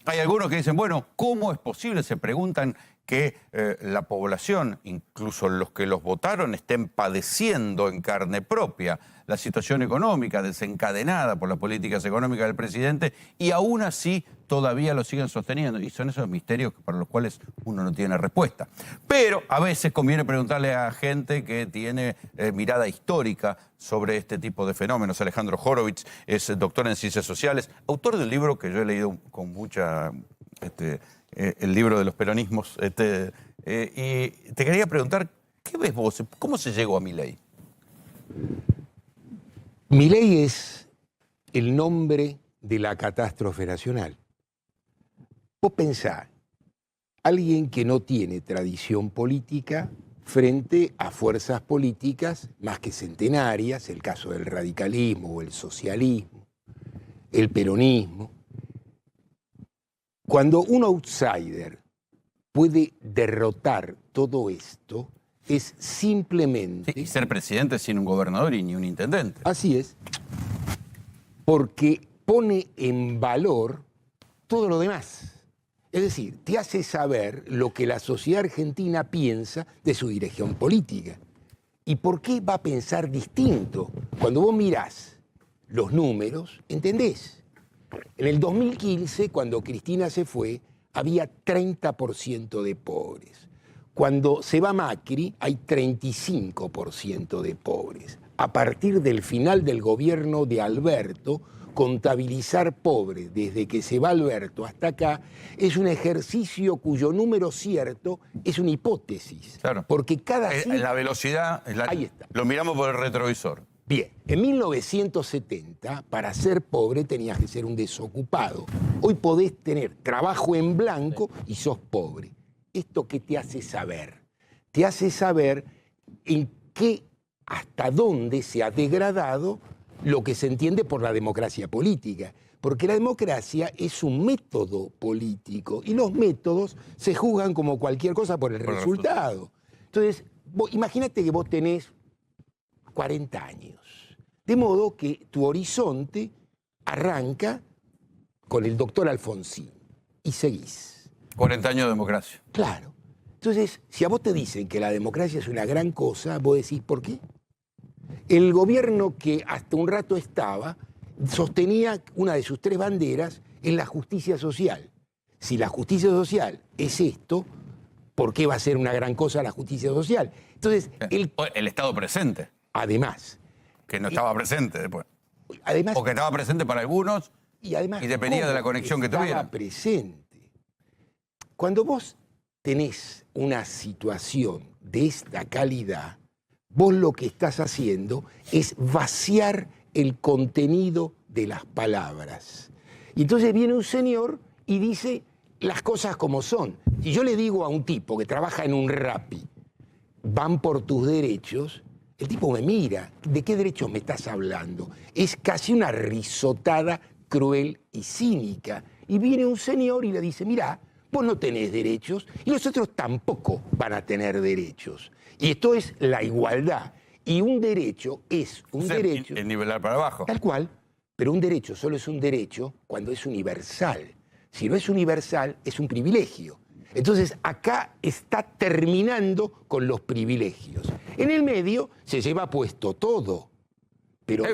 Hay algunos que dicen, bueno, ¿cómo es posible? Se preguntan que la población, incluso los que los votaron, estén padeciendo en carne propia la situación económica desencadenada por las políticas económicas del presidente y aún así todavía lo siguen sosteniendo. Y son esos misterios para los cuales uno no tiene respuesta. Pero a veces conviene preguntarle a gente que tiene mirada histórica sobre este tipo de fenómenos. Alejandro Horowitz es doctor en Ciencias Sociales, autor de un libro que yo he leído con mucha... el libro de los peronismos. Y te quería preguntar, ¿qué ves vos? ¿Cómo se llegó a Milei? Milei es el nombre de la catástrofe nacional. Vos pensá, alguien que no tiene tradición política frente a fuerzas políticas más que centenarias, el caso del radicalismo o el socialismo, el peronismo. Cuando un outsider puede derrotar todo esto, es simplemente... Sí, y ser presidente sin un gobernador y ni un intendente. Así es, porque pone en valor todo lo demás. Es decir, te hace saber lo que la sociedad argentina piensa de su dirección política. ¿Y por qué va a pensar distinto? Cuando vos mirás los números, ¿entendés? En el 2015, cuando Cristina se fue, había 30% de pobres. Cuando se va Macri, hay 35% de pobres. A partir del final del gobierno de Alberto, contabilizar pobres desde que se va Alberto hasta acá es un ejercicio cuyo número cierto es una hipótesis. Claro. Porque cada... La velocidad, Ahí está. Lo miramos por el retrovisor. Bien, en 1970, para ser pobre tenías que ser un desocupado. Hoy podés tener trabajo en blanco y sos pobre. ¿Esto qué te hace saber? Te hace saber en qué, hasta dónde se ha degradado lo que se entiende por la democracia política. Porque la democracia es un método político y los métodos se juzgan como cualquier cosa por el resultado. Entonces, imagínate que vos tenés 40 años. De modo que tu horizonte arranca con el doctor Alfonsín y seguís. 40 años de democracia. Claro. Entonces, si a vos te dicen que la democracia es una gran cosa, vos decís, ¿por qué? El gobierno que hasta un rato estaba sostenía una de sus 3 banderas en la justicia social. Si la justicia social es esto, ¿por qué va a ser una gran cosa la justicia social? Entonces, el Estado presente. Además. Que no estaba presente después. Además, o que estaba presente para algunos y dependía de la conexión que tuviera. Estaba presente. Cuando vos tenés una situación de esta calidad, vos lo que estás haciendo es vaciar el contenido de las palabras. Y entonces viene un señor y dice las cosas como son. Si yo le digo a un tipo que trabaja en un Rappi, van por tus derechos, el tipo me mira, ¿de qué derechos me estás hablando? Es casi una risotada cruel y cínica. Y viene un señor y le dice, mirá, vos no tenés derechos y los otros tampoco van a tener derechos. Y esto es la igualdad. Y un derecho es un derecho... El nivelar para abajo. Tal cual. Pero un derecho solo es un derecho cuando es universal. Si no es universal, es un privilegio. Entonces, acá está terminando con los privilegios. En el medio se lleva puesto todo. Pero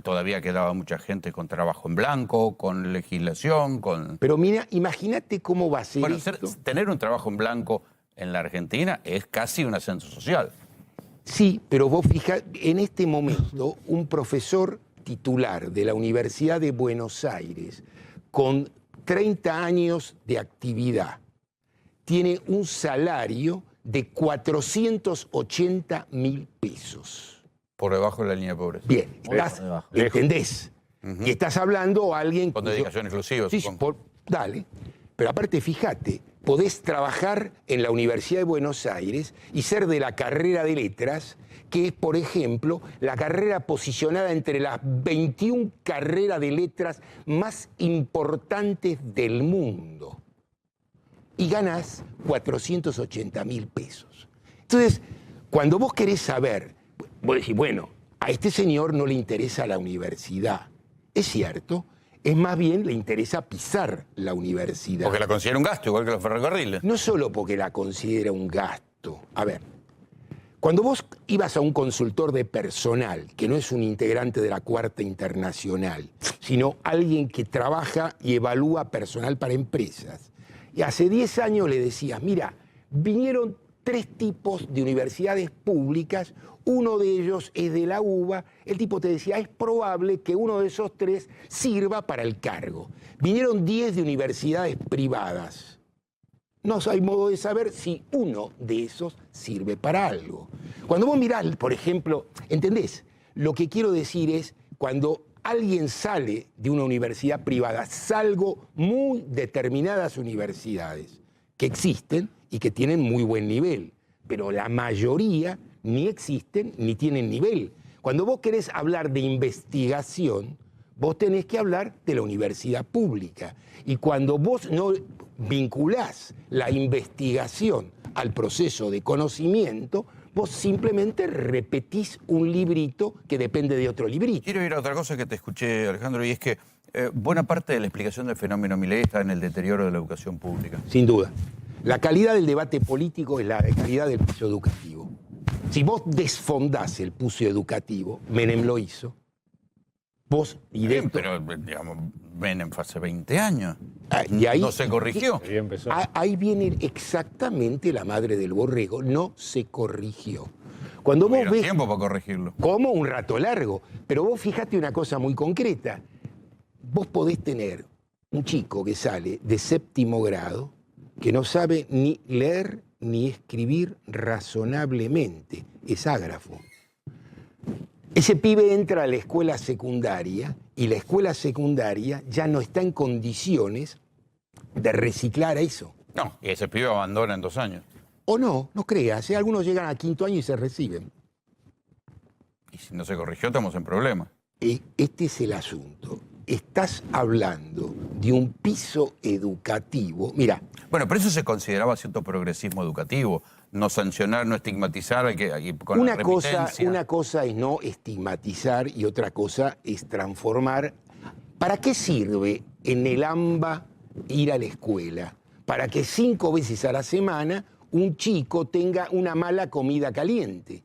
todavía quedaba mucha gente con trabajo en blanco, con legislación, con... Pero mira, imagínate cómo va a ser esto. Tener un trabajo en blanco en la Argentina es casi un ascenso social. Sí, pero vos fijás, en este momento, un profesor titular de la Universidad de Buenos Aires, con 30 años de actividad, tiene un salario de 480.000 pesos. Por debajo de la línea de pobreza. Bien, ¿entendés? Y estás hablando a alguien... Con dedicación exclusiva, sí, dale. Pero aparte, fíjate, podés trabajar en la Universidad de Buenos Aires y ser de la carrera de letras, que es, por ejemplo, la carrera posicionada entre las 21 carreras de letras más importantes del mundo. Y ganás 480.000 pesos. Entonces, cuando vos querés saber, vos decís, bueno, a este señor no le interesa la universidad. Es cierto, Es más bien, le interesa pisar la universidad. Porque la considera un gasto, igual que los ferrocarriles. No solo porque la considera un gasto. A ver, cuando vos ibas a un consultor de personal, que no es un integrante de la Cuarta Internacional, sino alguien que trabaja y evalúa personal para empresas, y hace 10 años le decías, mira, vinieron 3 tipos de universidades públicas, uno de ellos es de la UBA, el tipo te decía, es probable que uno de esos 3 sirva para el cargo. Vinieron 10 de universidades privadas. No hay modo de saber si uno de esos sirve para algo. Cuando vos mirás, por ejemplo, ¿entendés? Lo que quiero decir es, cuando alguien sale de una universidad privada, salvo muy determinadas universidades que existen y que tienen muy buen nivel, pero la mayoría ni existen ni tienen nivel. Cuando vos querés hablar de investigación, vos tenés que hablar de la universidad pública. Y cuando vos no vinculás la investigación al proceso de conocimiento, vos simplemente repetís un librito que depende de otro librito. Quiero ir a otra cosa que te escuché, Alejandro, y es que buena parte de la explicación del fenómeno Milei está en el deterioro de la educación pública. Sin duda. La calidad del debate político es la calidad del piso educativo. Si vos desfondás el piso educativo, Menem lo hizo, vos Bien, pero digamos, Menem fue hace 20 años. Y ahí, no se corrigió. Ahí empezó. Ahí viene exactamente la madre del borrego, no se corrigió. Cuando vos Hubiera ves tiempo para corregirlo. como un rato largo, pero vos fijate una cosa muy concreta. Vos podés tener un chico que sale de 7º grado que no sabe ni leer ni escribir razonablemente, es ágrafo. Ese pibe entra a la escuela secundaria y la escuela secundaria ya no está en condiciones de reciclar eso. No, y ese pibe abandona en 2 años. O no, no creas, ¿eh? Algunos llegan a 5º año y se reciben. Y si no se corrigió, estamos en problemas. Este es el asunto. Estás hablando de un piso educativo. Mira, Bueno, pero eso se consideraba cierto progresismo educativo. No sancionar, no estigmatizar, y con la repitencia. una cosa es no estigmatizar y otra cosa es transformar. ¿Para qué sirve en el AMBA ir a la escuela? Para que 5 veces a la semana un chico tenga una mala comida caliente.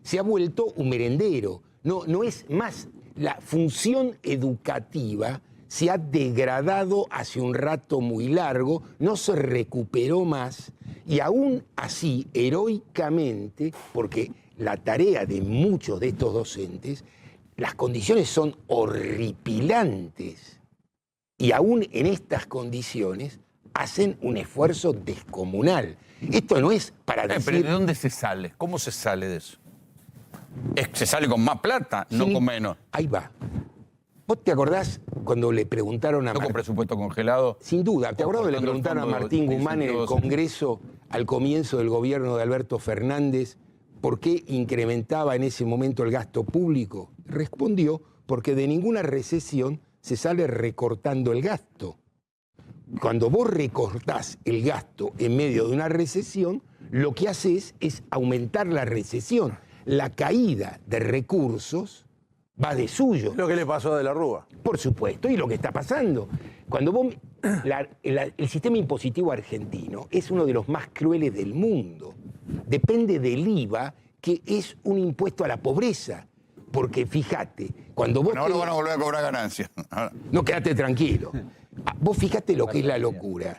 Se ha vuelto un merendero. No es más. La función educativa se ha degradado hace un rato muy largo, no se recuperó más, y aún así, heroicamente, porque la tarea de muchos de estos docentes, las condiciones son horripilantes, y aún en estas condiciones hacen un esfuerzo descomunal. Esto no es para decir... Pero ¿de dónde se sale? ¿Cómo se sale de eso? Se sale con más plata, no con menos. Ahí va. ¿Vos te acordás cuando le preguntaron a... No con presupuesto congelado. Sin duda. ¿Te acordás cuando le preguntaron a Martín Guzmán en el Congreso al comienzo del gobierno de Alberto Fernández por qué incrementaba en ese momento el gasto público? Respondió, porque de ninguna recesión se sale recortando el gasto. Cuando vos recortás el gasto en medio de una recesión, lo que haces es aumentar la recesión. La caída de recursos va de suyo. Lo que le pasó a De la Rúa. Por supuesto, y lo que está pasando. Cuando vos, el sistema impositivo argentino es uno de los más crueles del mundo. Depende del IVA, que es un impuesto a la pobreza. Porque fíjate, cuando vos... Bueno, ahora van a volver a cobrar ganancias. No, quédate tranquilo. Vos fíjate lo que es la locura.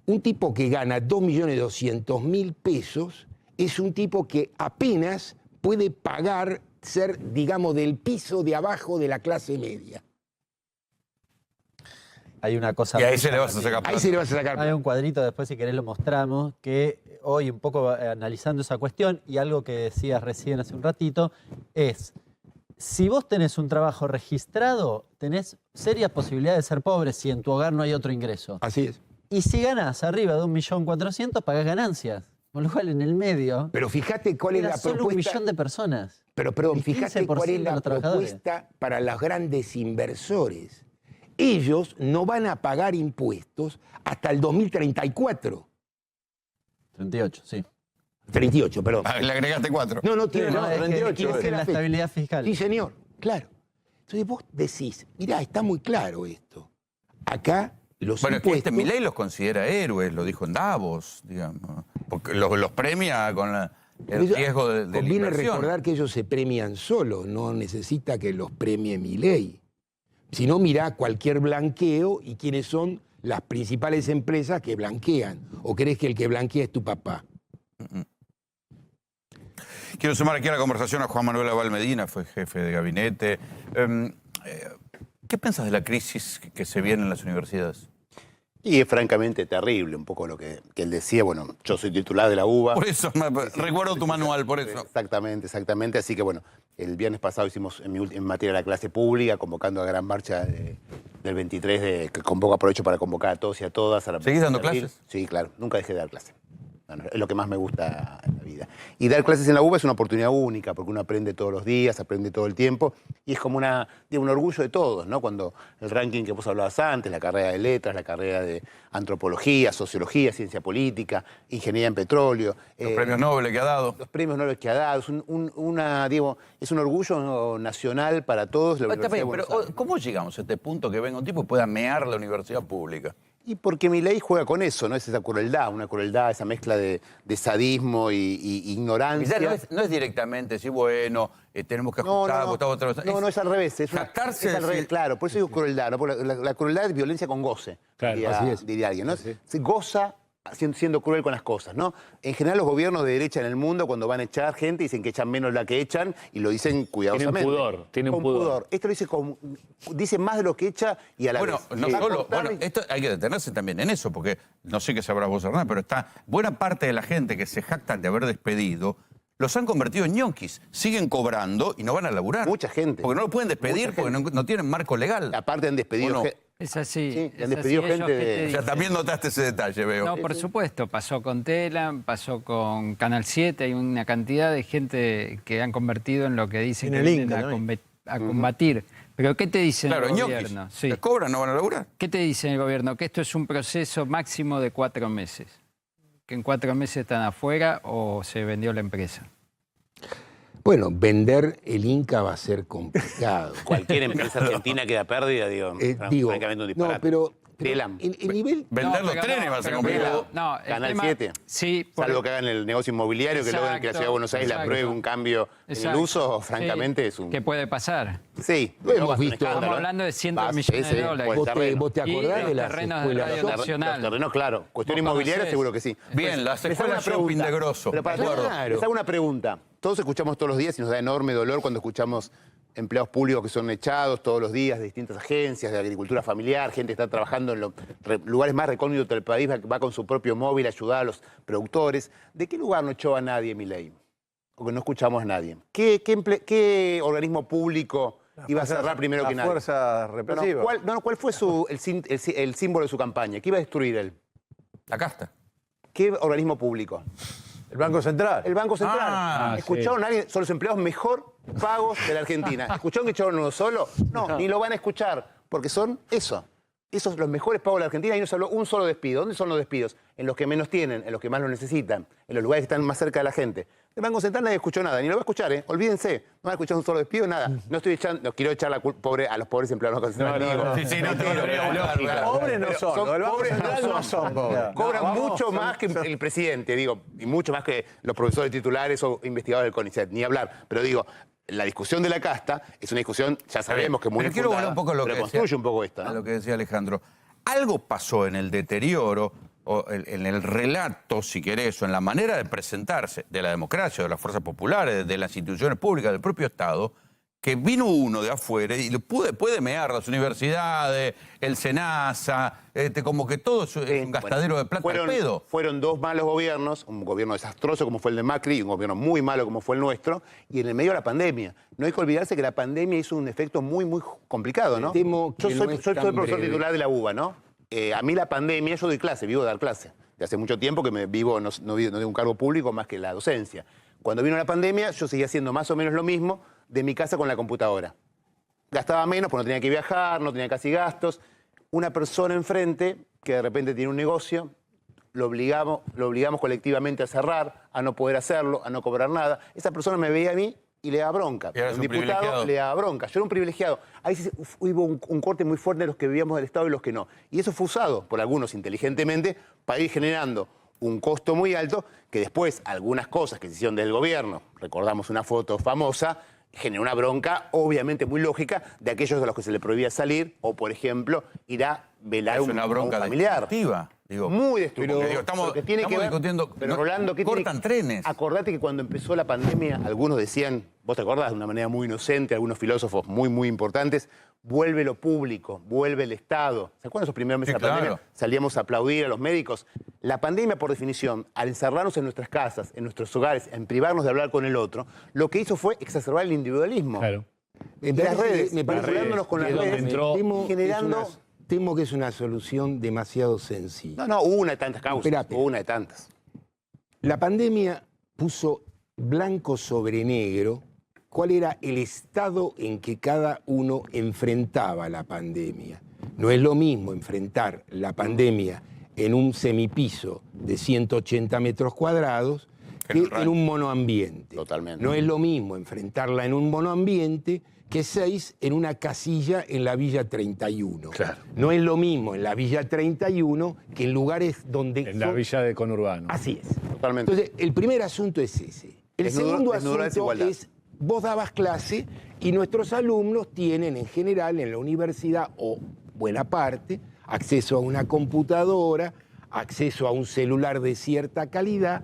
Un tipo que gana 2.200.000 pesos es un tipo que apenas puede pagar ser, digamos, del piso de abajo de la clase media. Hay una cosa... Y ahí se le vas a sacar plata. Ahí se le vas a sacar Hay plata. un cuadrito, después si querés lo mostramos, que hoy un poco analizando esa cuestión y algo que decías recién hace un ratito, es, si vos tenés un trabajo registrado, tenés serias posibilidades de ser pobre si en tu hogar no hay otro ingreso. Así es. Y si ganás arriba de 1.400.000, pagás ganancias. Con lo cual en el medio... Pero fíjate cuál es la solo propuesta... 1 millón de personas. Pero perdón, El fíjate cuál es 15% de la los trabajadores. propuesta para los grandes inversores. Ellos no van a pagar impuestos hasta el 2034. 38, sí. 38, perdón. Ah, le agregaste 4. No, tiene No, es que 38. quiere decir la fecha. estabilidad fiscal. Sí, señor, claro. Entonces vos decís, mirá, está muy claro esto. Acá los Bueno, es que impuestos... Milei los considera héroes, lo dijo en Davos, digamos. Porque los premia con el riesgo de la Conviene inversión. recordar que ellos se premian solos, no necesita que los premie Milei. Si no, mirá cualquier blanqueo y quiénes son las principales empresas que blanquean. ¿O crees que el que blanquea es tu papá? Quiero sumar aquí a la conversación a Juan Manuel Abal Medina, fue jefe de gabinete. ¿Qué piensas de la crisis que se viene en las universidades? Y es francamente terrible, un poco lo que él decía. Bueno, yo soy titular de la UBA. Por eso, recuerdo tu manual, por eso. Exactamente, exactamente. Así que bueno, el viernes pasado hicimos en materia de la clase pública, convocando a gran marcha del 23, que aprovecho para convocar a todos y a todas. ¿Seguís dando clases? Sí, claro, nunca dejé de dar clases. Bueno, es lo que más me gusta en la vida. Y dar clases en la UBA es una oportunidad única, porque uno aprende todos los días, aprende todo el tiempo, y es como un orgullo de todos, ¿no? Cuando el ranking que vos hablabas antes, la carrera de letras, la carrera de antropología, sociología, ciencia política, ingeniería en petróleo. Los premios Nobel que ha dado. Los premios Nobel que ha dado. Es es un orgullo nacional para todos. La Universidad de Buenos Aires. ¿Cómo llegamos a este punto que venga un tipo y pueda mear la universidad pública? Y porque Milei juega con eso, ¿no? Es esa crueldad, esa mezcla de sadismo y ignorancia. No es directamente, sí, bueno, tenemos que ajustar, otra cosa. No, es al revés. Es jactarse al revés, claro, por eso digo crueldad, ¿no? Porque la crueldad es violencia con goce, Claro, así es. diría alguien, ¿no? Sí. Se goza siendo cruel con las cosas, ¿no? En general los gobiernos de derecha en el mundo, cuando van a echar gente, dicen que echan menos la que echan y lo dicen cuidadosamente. Tienen pudor. Esto lo dice más de lo que echa y a la Bueno, vez. no solo, esto hay que detenerse también en eso, porque no sé qué sabrás vos, Hernán, pero está buena parte de la gente que se jactan de haber despedido, los han convertido en ñonquis. Siguen cobrando y no van a laburar. Mucha gente. Porque no lo pueden despedir porque no tienen marco legal. Aparte han despedido ¿O no? Es así. Sí, es han despedido así. gente Ellos, ¿qué te de- O sea, dicen? también notaste ese detalle, veo. No, por supuesto, pasó con Telam, pasó con Canal 7, hay una cantidad de gente que han convertido en lo que dicen En que el vienen Inca a combatir. Pero ¿qué te dicen Claro, el ñoquis. gobierno? Sí. Les cobran, no van a laburar. ¿Qué te dice el gobierno? Que esto es un proceso máximo de 4 meses. Que en 4 meses están afuera o se vendió la empresa. Bueno, vender el Inca va a ser complicado. Cualquier empresa argentina queda pérdida, Digo, francamente un disparate. no, pero Telam. el nivel... Vender No, los pero trenes no, va a ser pero complicado. No, el Canal tema- 7. Sí, Salvo que hagan el negocio inmobiliario, que logren que la Ciudad de Buenos Aires le Exacto. apruebe un cambio en el Exacto. uso, Sí. francamente es un... ¿Qué puede pasar? Sí, Lo hemos no va a ser un visto. escándalo, Estamos ¿eh? hablando de cientos Va, de millones de dólares. por el terreno. ¿Vos te Y acordás los de las terrenos de escuelas? Radio Los Nacional. terrenos, claro. Cuestión ¿Vos inmobiliaria conocés? seguro que sí. Bien, las Les hago escuelas shopping de grosso. Pero para De acuerdo. les hago una pregunta. Todos escuchamos todos los días y nos da enorme dolor cuando escuchamos empleados públicos que son echados todos los días de distintas agencias, de agricultura familiar, gente que está trabajando en los lugares más recónditos del país, va con su propio móvil a ayudar a los productores. ¿De qué lugar no echó a nadie Milei? O que no escuchamos a nadie. ¿Qué organismo público iba a cerrar primero que nadie? fuerza represiva. ¿Cuál fue el símbolo de su campaña? ¿Qué iba a destruir él? La casta. ¿Qué organismo público? El Banco Central. El Banco Central. Ah, ¿Escucharon a alguien? Son los empleados mejor pagos de la Argentina. ¿Escucharon que echaron uno solo? No, ni lo van a escuchar, porque son eso. Esos son los mejores pagos de la Argentina y no se habló un solo despido. ¿Dónde son los despidos? En los que menos tienen, en los que más lo necesitan, en los lugares que están más cerca de la gente. El Banco Central nadie escuchó nada, ni lo va a escuchar, ¿eh? Olvídense. No van a escuchar un solo despido, nada. No quiero echar la culpa a los pobres empleados del Banco Central. No. Sí, no, Pobres no son. Son Los del Banco pobres Central no son pobres. Cobran No, vamos, mucho más que el presidente, digo, y mucho más que los profesores titulares o investigadores del CONICET, ni hablar. Pero digo, la discusión de la casta es una discusión, ya sabemos que es muy Pero quiero volver infundada, un poco a lo pero que construye decía, un poco esto, a ¿no? lo que decía Alejandro. Algo pasó en el deterioro, o en el relato, si querés, o en la manera de presentarse de la democracia, de las fuerzas populares, de las instituciones públicas, del propio Estado, que vino uno de afuera y puede mear las universidades, el SENASA, como que todo es un gastadero de plata al pedo. Fueron dos malos gobiernos, un gobierno desastroso como fue el de Macri y un gobierno muy malo como fue el nuestro, y en el medio de la pandemia. No hay que olvidarse que la pandemia hizo un efecto muy, muy complicado, ¿no? Temo que Yo no soy es tan profesor breve. titular de la UBA, ¿no? A mí la pandemia, yo doy clase, vivo de dar clase. De hace mucho tiempo que no tengo un cargo público más que la docencia. Cuando vino la pandemia, yo seguía haciendo más o menos lo mismo de mi casa con la computadora. Gastaba menos porque no tenía que viajar, no tenía casi gastos. Una persona enfrente que de repente tiene un negocio, lo obligamos colectivamente a cerrar, a no poder hacerlo, a no cobrar nada. Esa persona me veía a mí y le da bronca. Y ahora es Un un diputado privilegiado. le da bronca. Yo era un privilegiado. Ahí sí hubo un corte muy fuerte de los que vivíamos del Estado y los que no. Y eso fue usado por algunos inteligentemente para ir generando un costo muy alto que después algunas cosas que se hicieron del gobierno, recordamos una foto famosa, generó una bronca obviamente muy lógica de aquellos a los que se le prohibía salir o, por ejemplo, ir a velar Es a una un bronca familiar. destructiva. Digo, Muy destructivo. Porque, digo, estamos Porque tiene que ver- discutiendo. Pero no, Rolando, ¿qué cortan trenes. Acordate que cuando empezó la pandemia, algunos decían, vos te acordás, de una manera muy inocente, algunos filósofos muy, muy importantes, vuelve lo público, vuelve el Estado. ¿Se acuerdan esos primeros meses Sí, de la pandemia? claro. Salíamos a aplaudir a los médicos. La pandemia, por definición, al encerrarnos en nuestras casas, en nuestros hogares, en privarnos de hablar con el otro, lo que hizo fue exacerbar el individualismo. Claro. Me Y las parece- redes, me parece- vinculándonos con las que es donde redes, entró- generando... Temo que es una solución demasiado sencilla. No, hubo una de tantas causas, Espérate. hubo una de tantas. La pandemia puso blanco sobre negro cuál era el estado en que cada uno enfrentaba la pandemia. No es lo mismo enfrentar la pandemia en un semipiso de 180 metros cuadrados que en un monoambiente. Totalmente. No es lo mismo enfrentarla en un monoambiente que 6 en una casilla en la Villa 31. Claro. No es lo mismo en la Villa 31 que en lugares donde... En la son- villa de conurbano. Así es. Totalmente. Entonces, el primer asunto es ese. El Desnudar- segundo desnudar la asunto desigualdad. es, vos dabas clase y nuestros alumnos tienen en general en la universidad, o buena parte, acceso a una computadora, acceso a un celular de cierta calidad,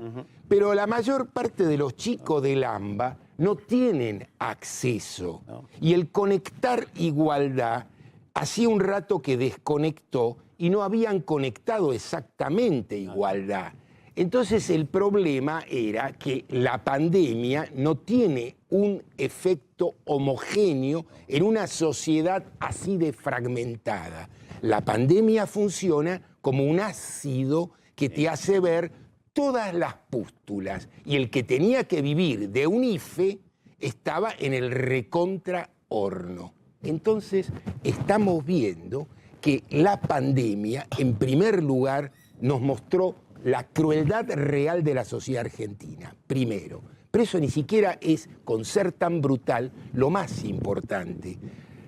pero la mayor parte de los chicos del AMBA no tienen acceso. Y el conectar igualdad, hacía un rato que desconectó y no habían conectado exactamente igualdad. Entonces el problema era que la pandemia no tiene un efecto homogéneo en una sociedad así de fragmentada. La pandemia funciona como un ácido que te hace ver todas las pústulas y el que tenía que vivir de un IFE estaba en el recontra horno. Entonces estamos viendo que la pandemia, en primer lugar, nos mostró la crueldad real de la sociedad argentina, primero. Pero eso ni siquiera es, con ser tan brutal, lo más importante.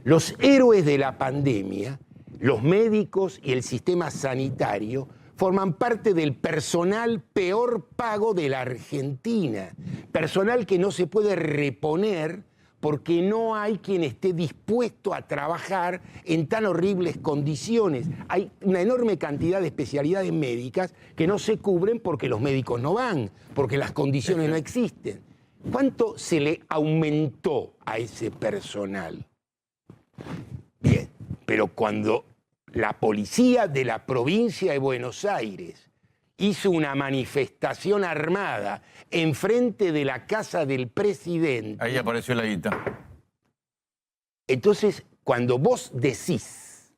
Los héroes de la pandemia, los médicos y el sistema sanitario, forman parte del personal peor pago de la Argentina. Personal que no se puede reponer porque no hay quien esté dispuesto a trabajar en tan horribles condiciones. Hay una enorme cantidad de especialidades médicas que no se cubren porque los médicos no van, porque las condiciones no existen. ¿Cuánto se le aumentó a ese personal? Bien, pero cuando la policía de la provincia de Buenos Aires hizo una manifestación armada enfrente de la casa del presidente. Ahí apareció la guita. Entonces, cuando vos decís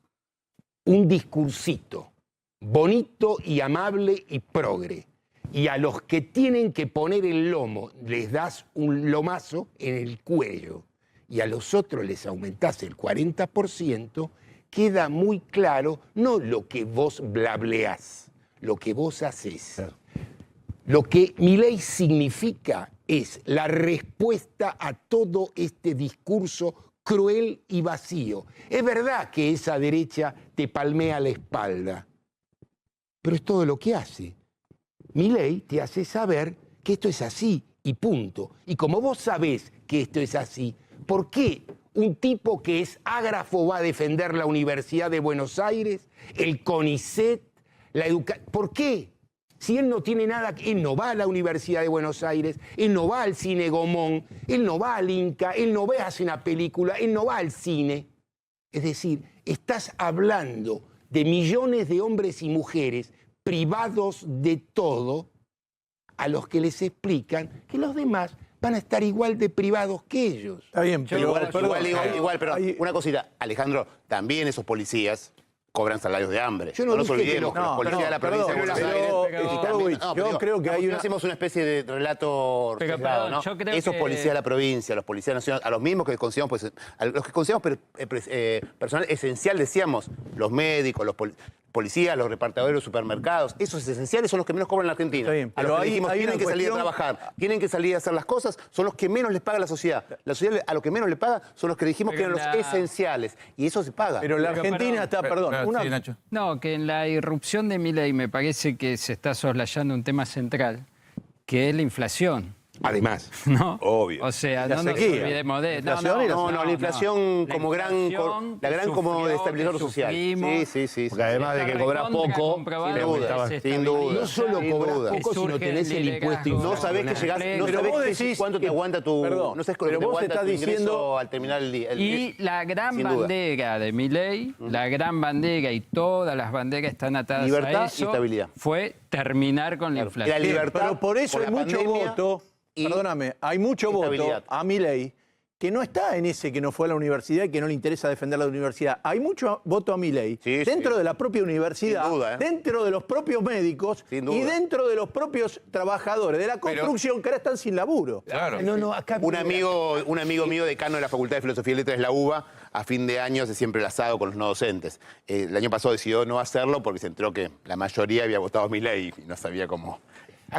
un discursito bonito y amable y progre, y a los que tienen que poner el lomo les das un lomazo en el cuello, y a los otros les aumentás el 40%, queda muy claro no lo que vos blableás, lo que vos hacés. Lo que Milei significa es la respuesta a todo este discurso cruel y vacío. Es verdad que esa derecha te palmea la espalda, pero es todo lo que hace. Milei te hace saber que esto es así y punto. Y como vos sabés que esto es así, ¿por qué un tipo que es ágrafo va a defender la Universidad de Buenos Aires, el CONICET, la educación? ¿Por qué? Si él no tiene nada, él no va a la Universidad de Buenos Aires, él no va al Cine Gomón, él no va al Inca, él no ve a hacer una película, él no va al cine. Es decir, estás hablando de millones de hombres y mujeres privados de todo, a los que les explican que los demás van a estar igual de privados que ellos. Está bien, pero... Igual, pero hay- una cosita, Alejandro, también esos policías, cobran salarios de hambre. Yo no nos dije que olvidemos que no. los policías de la provincia de Buenos Aires... Yo creo que hay una... hacemos una especie de relato Pero, sesgado, perdón, ¿no? yo creo Esos que- policías de la provincia, los policías nacionales, a los mismos que consideramos, pues, a los que consideramos personal esencial, decíamos, los médicos, los policías, los repartidores de los supermercados, esos esenciales son los que menos cobran en la Argentina. Está bien, A los pero que hay- dijimos, hay tienen una que salir a cuestión- trabajar, tienen que salir a hacer las cosas, son los que menos les paga la sociedad. La sociedad a los que menos le paga son los que dijimos Pero que eran los esenciales. Y eso se paga. Pero la Pero, Argentina está, perdón, una... Sí, Nacho. No, que en la irrupción de Milei me parece que se está soslayando un tema central, que es la inflación. Además. ¿No? Obvio. O sea, La no nos sequía. olvidemos de... La inflación y la No, la inflación como La gran inflación la gran que como sufrió, estabilizador que social. sufrimos. Sí. Porque además de que cobras poco, Sin duda, sin duda. No solo Sin cobras duda. poco, sino tenés el impuesto No sabés que llegás, no Pero sabés vos que decís cuánto te que- aguanta tu, perdón, no sabés pero cuánto te vos aguanta estás tu ingreso diciendo- al terminar el día. Y la gran sin duda. bandera de Milei, la gran bandera y todas las banderas están atadas Libertad a y eso, estabilidad. fue terminar con la Claro. inflación. La libertad pero por eso por hay la mucho pandemia voto, y perdóname, hay mucho voto estabilidad. a Milei que no está en ese que no fue a la universidad y que no le interesa defender la universidad. Hay mucho voto a Milei Sí, dentro sí. de la propia universidad, Sin duda, ¿eh? dentro de los propios médicos Sin duda. y dentro de los propios trabajadores de la construcción que ahora están sin laburo. Claro. No, acá... Un amigo mío, decano de la Facultad de Filosofía y Letras de la UBA, a fin de año hace siempre el asado con los no docentes. El año pasado decidió no hacerlo porque se enteró que la mayoría había votado a Milei y no sabía cómo.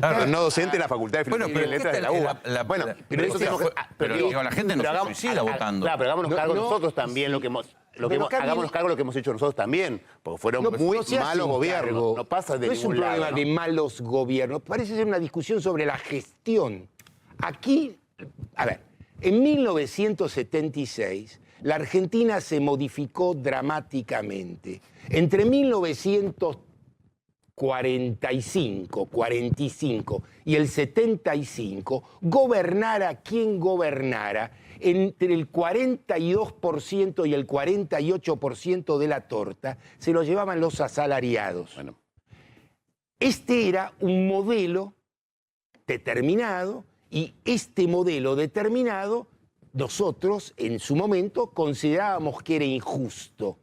Los no docentes de la Facultad de Bueno, Filosofía y pero Letras de la UBA. Bueno, pero eso tenemos que... pero digo, la gente no se suicida votando. Claro, pero hagámonos cargo No, nosotros también lo que hemos... Pero acá hagámonos cargo de lo que hemos hecho nosotros también, porque fueron muy se hace malos un gobiernos. cargo. No pasa de No es un ningún lado. problema ¿no? de malos gobiernos. Parece ser una discusión sobre la gestión. Aquí, a ver, en 1976 la Argentina se modificó dramáticamente. Entre 1945 y el 75, gobernara quien gobernara, entre el 42% y el 48% de la torta se lo llevaban los asalariados. Bueno. Este era un modelo determinado y este modelo determinado nosotros en su momento considerábamos que era injusto.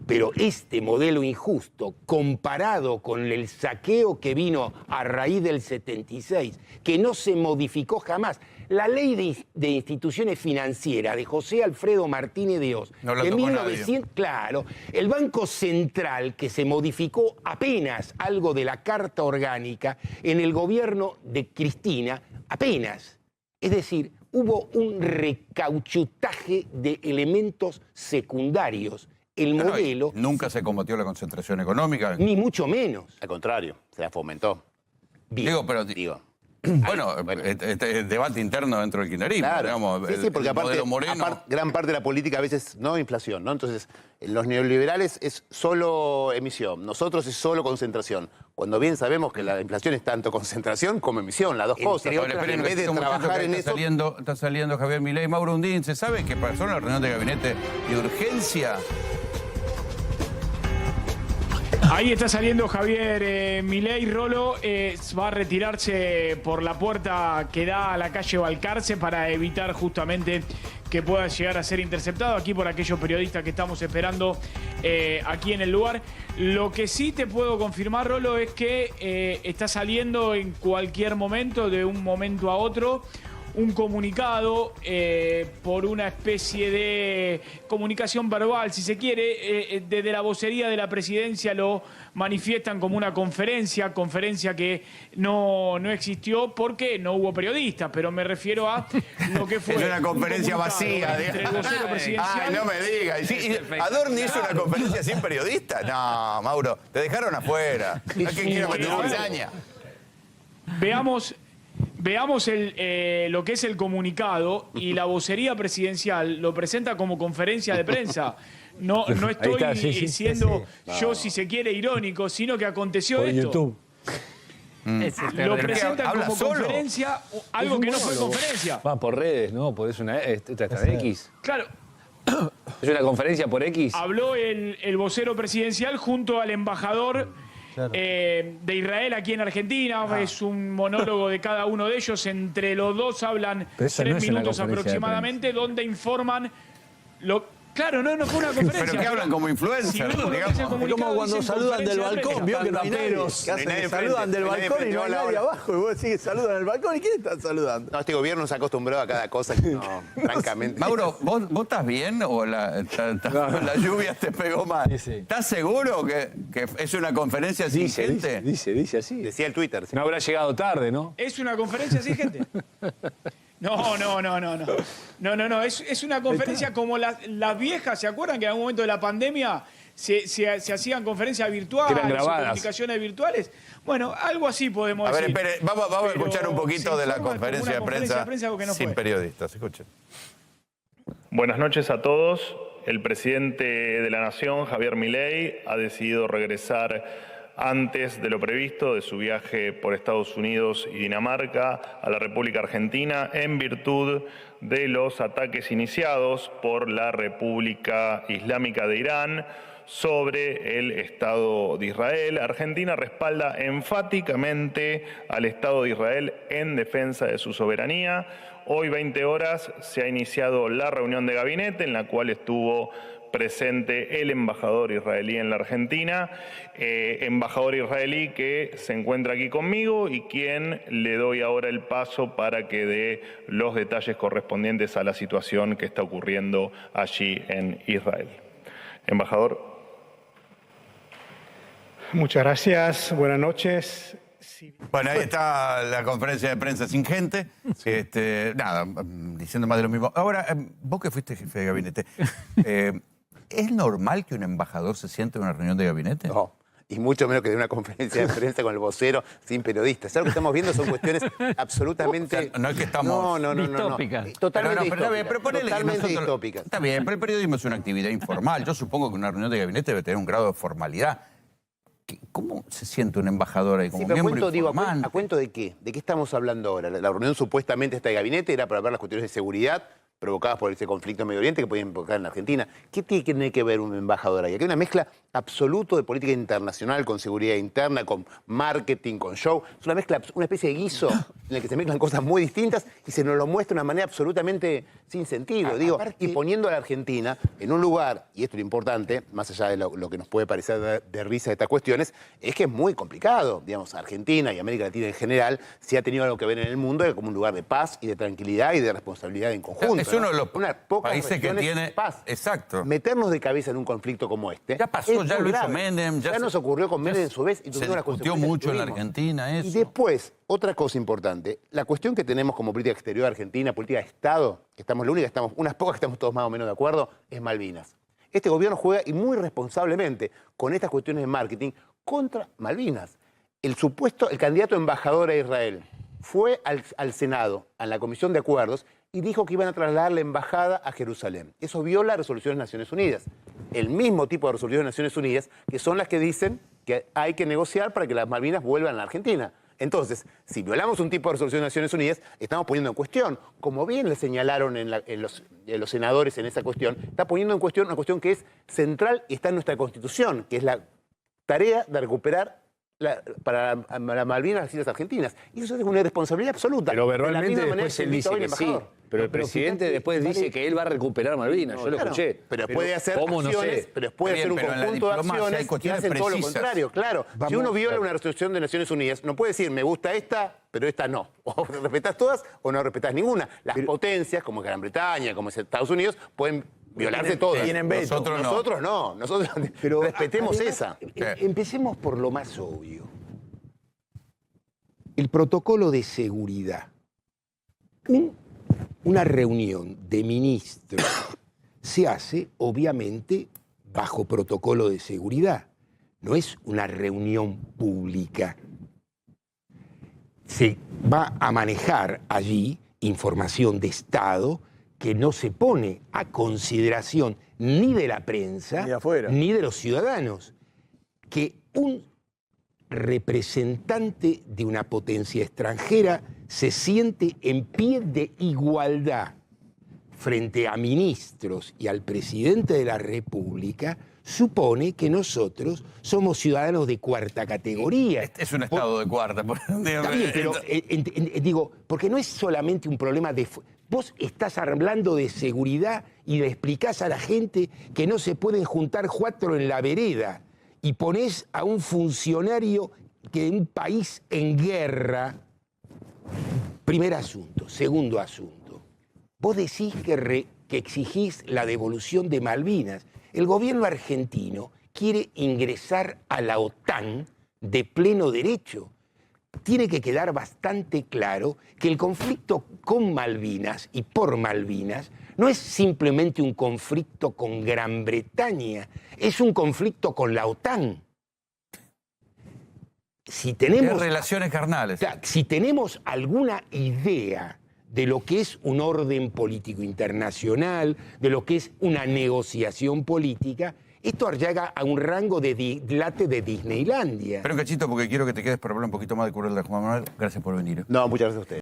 Pero este modelo injusto, comparado con el saqueo que vino a raíz del 76, que no se modificó jamás, la ley de instituciones financieras de José Alfredo Martínez de Oz, No la de tocó 1900, claro, el Banco Central, que se modificó apenas algo de la Carta Orgánica en el gobierno de Cristina, apenas. Es decir, hubo un recauchutaje de elementos secundarios. El No, no, y modelo, nunca se combatió la concentración económica. ni mucho menos. Al contrario, se la fomentó. Bien. Digo, pero Digo. bueno, bueno. debate interno dentro del kirchnerismo, Claro. digamos. Sí, porque el aparte, modelo Moreno. gran parte de la política a veces no inflación, ¿no? Entonces, los neoliberales es solo emisión, nosotros es solo concentración. Cuando bien sabemos que la inflación es tanto concentración como emisión, las dos Entre cosas. otras, Esperen, En vez de estos muchachos trabajar que en está eso, está saliendo Javier Milei. Mauro Undín, ¿se sabe qué pasó en la reunión de gabinete de urgencia? Ahí está saliendo Javier Milei. Rolo va a retirarse por la puerta que da a la calle Balcarce para evitar justamente que pueda llegar a ser interceptado aquí por aquellos periodistas que estamos esperando aquí en el lugar. Lo que sí te puedo confirmar, Rolo, es que está saliendo en cualquier momento, de un momento a otro, un comunicado por una especie de comunicación verbal, si se quiere, desde la vocería de la presidencia lo manifiestan como una conferencia que no existió porque no hubo periodistas, pero me refiero a lo que fue. Es una conferencia un comunicado vacía, entre el vocero presidencial. Ay, no me digas. Sí, ¿Adorni hizo una conferencia sin periodistas? No, Mauro, te dejaron afuera. No es que quiero meter cizaña. Veamos lo que es el comunicado, y la vocería presidencial lo presenta como conferencia de prensa. No estoy está, sí, siendo sí. yo, si se quiere, irónico, sino que aconteció Por esto. YouTube. Ese es Lo terrible. presentan ¿Habla como solo? conferencia, algo que no fue conferencia. Va por redes, ¿no? Por una esta está en X. Claro, Es una conferencia por X. habló el vocero presidencial junto al embajador Claro. de Israel aquí en Argentina. Es un monólogo de cada uno de ellos. Entre los dos hablan Pero eso 3 no es una minutos conferencia de aproximadamente, donde informan Claro, no fue una conferencia. Pero que hablan como influencers, Si vemos lo que digamos. es el Es comunicado, como cuando dicen saludan del conferencia de balcón, prensa. vio que no hay nadie. Que hacen Que de saludan frente, del no hay nadie balcón y frente, no hay hola, nadie hola. abajo. Y vos decís que saludan del balcón. ¿Y quién está saludando? No, este gobierno nos acostumbró a cada cosa que no, francamente. Mauro, ¿vos estás bien o la lluvia te pegó mal? Sí, sí. ¿Estás seguro que es una conferencia sin gente? Dice así. Decía el Twitter. ¿sí? No habrá llegado tarde, ¿no? ¿Es una conferencia sin gente? No. Es una conferencia como las viejas, ¿se acuerdan que en algún momento de la pandemia se hacían conferencias virtuales, Que eran grabadas. comunicaciones virtuales? Bueno, algo así podemos A ver, decir. espere, vamos a Pero escuchar un poquito se de la informa como conferencia de una conferencia prensa, algo que no sin fue. periodistas. Escuchen. Buenas noches a todos. El presidente de la Nación, Javier Milei, ha decidido regresar antes de lo previsto de su viaje por Estados Unidos y Dinamarca a la República Argentina en virtud de los ataques iniciados por la República Islámica de Irán sobre el Estado de Israel. Argentina respalda enfáticamente al Estado de Israel en defensa de su soberanía. Hoy, 20 horas, se ha iniciado la reunión de gabinete en la cual estuvo presente el embajador israelí en la Argentina, embajador israelí que se encuentra aquí conmigo y quien le doy ahora el paso para que dé los detalles correspondientes a la situación que está ocurriendo allí en Israel. Embajador. Muchas gracias, buenas noches. Bueno, ahí está la conferencia de prensa sin gente. Nada, diciendo más de lo mismo. Ahora, vos que fuiste jefe de gabinete, ¿es normal que un embajador se siente en una reunión de gabinete? No, y mucho menos que de una conferencia de prensa con el vocero sin periodistas. Lo que estamos viendo son cuestiones absolutamente... O sea, no es que estamos... No. Distópicas. Totalmente Pero está bien, pero ponele que totalmente nosotros- distópicas. Está bien, pero el periodismo es una actividad informal. Yo supongo que una reunión de gabinete debe tener un grado de formalidad. ¿Cómo se siente un embajador ahí como Sí, pero miembro digo, informante? ¿a cuento de qué? ¿De qué estamos hablando ahora? La reunión supuestamente esta de gabinete era para ver las cuestiones de seguridad provocadas por ese conflicto en Medio Oriente que podían provocar en la Argentina. ¿Qué tiene que ver un embajador ahí? Aquí hay una mezcla absoluta de política internacional con seguridad interna, con marketing, con show. Es una mezcla, una especie de guiso en el que se mezclan cosas muy distintas y se nos lo muestra de una manera absolutamente sin sentido. Y poniendo a la Argentina en un lugar, y esto es lo importante, más allá de lo que nos puede parecer de risa de estas cuestiones, es que es muy complicado. Digamos, Argentina y América Latina en general, si ha tenido algo que ver en el mundo, es como un lugar de paz y de tranquilidad y de responsabilidad en conjunto. Es uno de los Unas pocas países que regiones tiene... de paz. Exacto. Meternos de cabeza en un conflicto como este. Ya pasó, es ya muy lo hizo grave. Menem. Ya nos ocurrió con Menem en su vez y Se tuvimos las discutió consecuencias mucho que en la tuvimos. Argentina eso. Y después, otra cosa importante, la cuestión que tenemos como política exterior argentina, política de Estado, que estamos la única, unas pocas que estamos todos más o menos de acuerdo, es Malvinas. Este gobierno juega, y muy responsablemente, con estas cuestiones de marketing, contra Malvinas. El candidato embajador a Israel fue al Senado, a la Comisión de Acuerdos, y dijo que iban a trasladar la embajada a Jerusalén. Eso viola resoluciones de Naciones Unidas. El mismo tipo de resoluciones de Naciones Unidas que son las que dicen que hay que negociar para que las Malvinas vuelvan a la Argentina. Entonces, si violamos un tipo de resolución de Naciones Unidas, estamos poniendo en cuestión, como bien le señalaron en los senadores en esa cuestión, está poniendo en cuestión una cuestión que es central y está en nuestra Constitución, que es la tarea de recuperar para las Malvinas las Islas Argentinas. Y eso es una irresponsabilidad absoluta. Pero De la verbalmente misma manera después él que dice hoy el que sí. embajador. Pero el presidente fíjate, después dice vale. que él va a recuperar Malvinas. Yo lo Claro, escuché. pero puede hacer ¿cómo? No acciones, sé. pero puede Está bien, hacer un pero en la conjunto de diplomacia hay acciones que cuestiones hacen todo lo precisas. contrario. Claro, si uno viola una resolución de Naciones Unidas, no puede decir, me gusta esta, pero esta no. O respetás todas o no respetás ninguna. Las potencias, como Gran Bretaña, como Estados Unidos, pueden violarse todas. tienen veto. Nosotros no. Nosotros respetemos esa. Empecemos por lo más obvio. El protocolo de seguridad. Una reunión de ministros se hace, obviamente, bajo protocolo de seguridad. No es una reunión pública. Se va a manejar allí información de Estado que no se pone a consideración ni de la prensa Ni de afuera. ni de los ciudadanos. Que un representante de una potencia extranjera se siente en pie de igualdad frente a ministros y al presidente de la República supone que nosotros somos ciudadanos de cuarta categoría. Es un estado de cuarta. Está bien, pero digo, porque no es solamente un problema de... Vos estás hablando de seguridad y le explicás a la gente que no se pueden juntar 4 en la vereda y ponés a un funcionario que en un país en guerra. Primer asunto. Segundo asunto. Vos decís que exigís la devolución de Malvinas. El gobierno argentino quiere ingresar a la OTAN de pleno derecho. Tiene que quedar bastante claro que el conflicto con Malvinas y por Malvinas no es simplemente un conflicto con Gran Bretaña, es un conflicto con la OTAN. Si tenemos relaciones carnales. Si tenemos alguna idea de lo que es un orden político internacional, de lo que es una negociación política, esto llega a un rango de dislate de Disneylandia. Espera un cachito porque quiero que te quedes para hablar un poquito más de Curel de Juan Manuel. Gracias por venir. No, muchas gracias a ustedes.